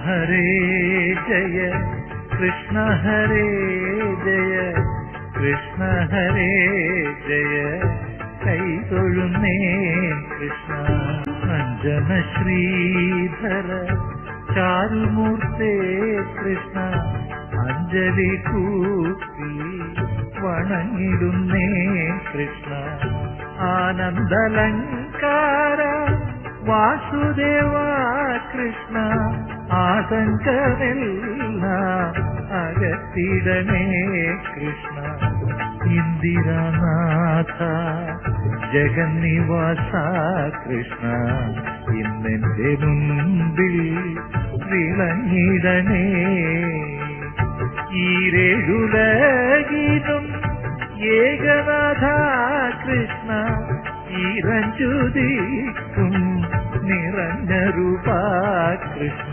ഹരേ ജയ കൃഷ്ണ ഹരേ ജയ കൃഷ്ണ ഹരേ ജയ കൈതൊഴുന്നേ കൃഷ്ണ. അഞ്ജന ശ്രീധര ചാരുമൂർത്തേ കൃഷ്ണ അഞ്ജലി കൂപ്പി വണങ്ങിടുന്നേ കൃഷ്ണ. ആനന്ദലങ്കാര വാസുദേവ കൃഷ്ണ ആശങ്കമെല്ലാം അകത്തിടണേ കൃഷ്ണ. ഇന്ദിരാനാഥ ജഗന്നിവാസ കൃഷ്ണ ഇന്നെന്റെ മുൻപിൽ വിളങ്ങിടണേ. ഈരേഴുലകിലും ഏകനാഥ കൃഷ്ണ ഈരഞ്ചുദിക്കും നിറഞ്ഞ രൂപ കൃഷ്ണ.